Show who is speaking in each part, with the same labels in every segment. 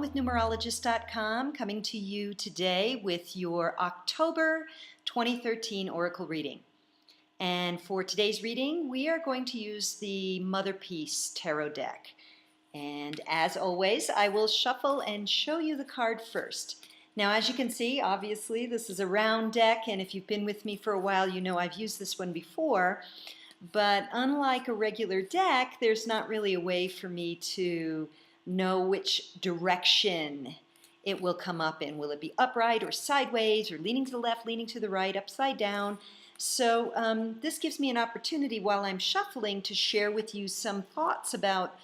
Speaker 1: with Numerologist.com, coming to you today with your October 2013 Oracle reading. And for today's reading, we are going to use the Mother Peace Tarot deck. And as always, I will shuffle and show you the card first. Now, as you can see, obviously, this is a round deck, and if you've been with me for a while, you know I've used this one before. But unlike a regular deck, there's not really a way for me to know which direction it will come up in. Will it be upright or sideways or leaning to the left, leaning to the right, upside down? So this gives me an opportunity while I'm shuffling to share with you some thoughts about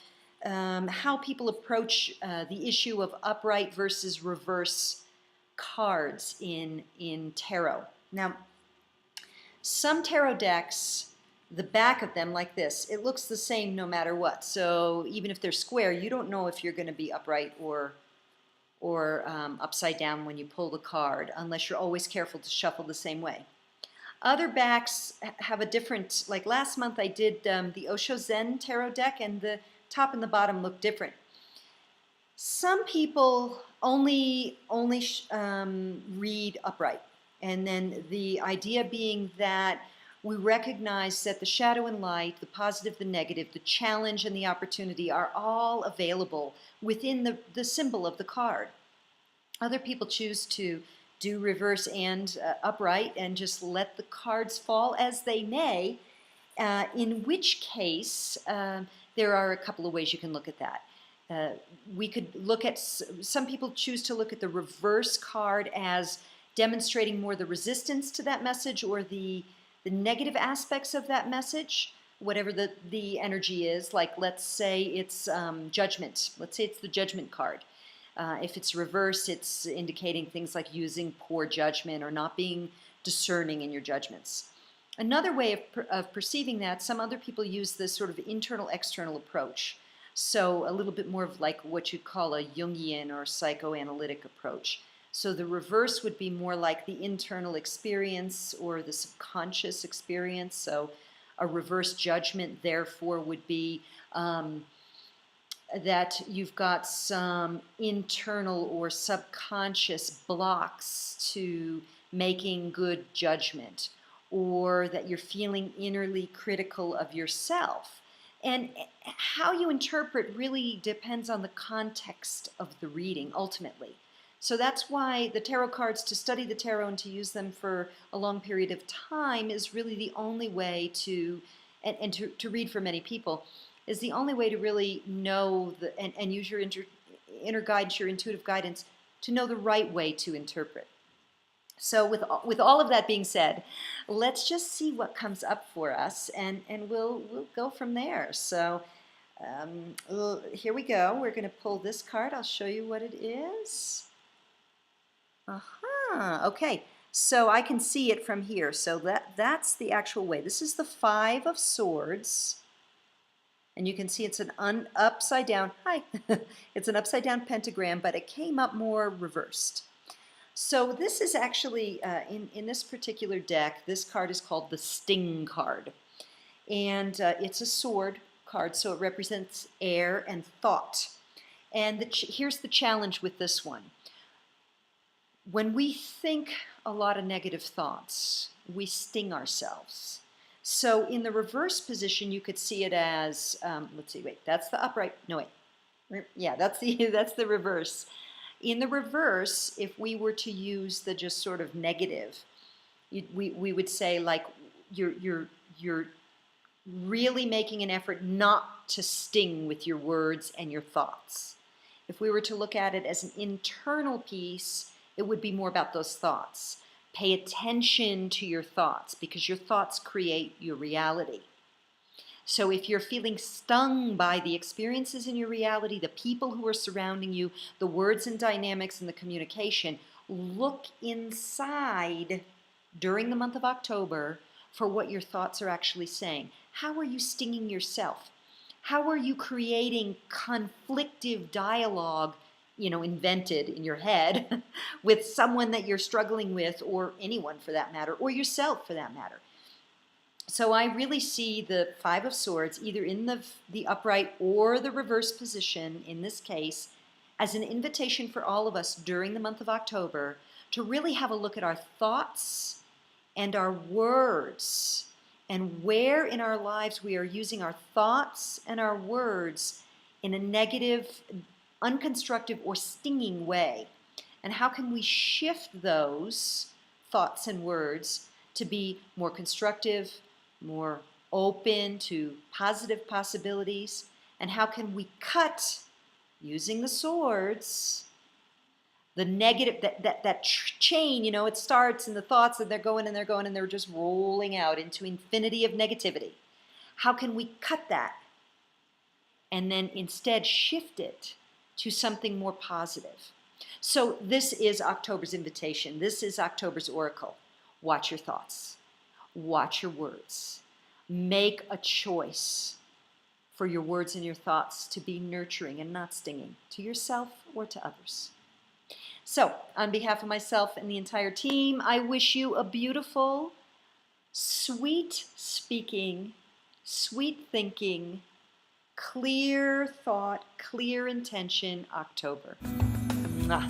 Speaker 1: how people approach the issue of upright versus reverse cards in tarot. Now, some tarot decks, the back of them like this, it looks the same no matter what. So even if they're square, you don't know if you're going to be upright or upside down when you pull the card, unless you're always careful to shuffle the same way. Other backs have a different, like last month I did the Osho Zen tarot deck, and the top and the bottom look different. Some people only read upright, and then the idea being that we recognize that the shadow and light, the positive, the negative, the challenge and the opportunity are all available within the symbol of the card. Other people choose to do reverse and upright and just let the cards fall as they may, in which case there are a couple of ways you can look at that. We could look at, some people choose to look at the reverse card as demonstrating more the resistance to that message or the negative aspects of that message, whatever the energy is. Like, let's say it's judgment. Let's say it's the judgment card. If it's reverse, it's indicating things like using poor judgment or not being discerning in your judgments. Another way of perceiving that, some other people use this sort of internal-external approach. So a little bit more of like what you'd call a Jungian or psychoanalytic approach. So the reverse would be more like the internal experience or the subconscious experience. So a reverse judgment, therefore, would be that you've got some internal or subconscious blocks to making good judgment, or that you're feeling innerly critical of yourself. And how you interpret really depends on the context of the reading, ultimately. So that's why the tarot cards, to study the tarot and to use them for a long period of time, is really the only way to, and to read for many people, is the only way to really know and use your inner guidance, your intuitive guidance, to know the right way to interpret. So with all of that being said, let's just see what comes up for us, and we'll go from there. So here we go. We're going to pull this card. I'll show you what it is. Okay, so I can see it from here. So that's the actual way. This is the Five of Swords, and you can see it's an upside down. Hi, it's an upside down pentagram, but it came up more reversed. So this is actually in this particular deck. This card is called the Sting card, and it's a sword card, so it represents air and thought. And here's the challenge with this one. When we think a lot of negative thoughts, we sting ourselves. So in the reverse position, you could see it as, let's see, wait, that's the upright, no wait, yeah, that's the reverse. In the reverse, if we were to use the just sort of negative, we would say like you're really making an effort not to sting with your words and your thoughts. If we were to look at it as an internal piece, it would be more about those thoughts. Pay attention to your thoughts, because your thoughts create your reality. So if you're feeling stung by the experiences in your reality, the people who are surrounding you, the words and dynamics and the communication, look inside during the month of October for what your thoughts are actually saying. How are you stinging yourself? How are you creating conflictive dialogue, invented in your head with someone that you're struggling with, or anyone for that matter, or yourself for that matter? So I really see the Five of Swords either in the upright or the reverse position in this case as an invitation for all of us during the month of October to really have a look at our thoughts and our words, and where in our lives we are using our thoughts and our words in a negative, unconstructive, or stinging way. And how can we shift those thoughts and words to be more constructive, more open to positive possibilities? And how can we cut, using the swords, the negative, that chain, it starts in the thoughts and they're going and they're going and they're just rolling out into infinity of negativity. How can we cut that and then instead shift it to something more positive? So this is October's invitation. This is October's oracle. Watch your thoughts. Watch your words. Make a choice for your words and your thoughts to be nurturing and not stinging to yourself or to others. So, on behalf of myself and the entire team, I wish you a beautiful, sweet speaking, sweet thinking, clear thought, clear intention October. Mwah.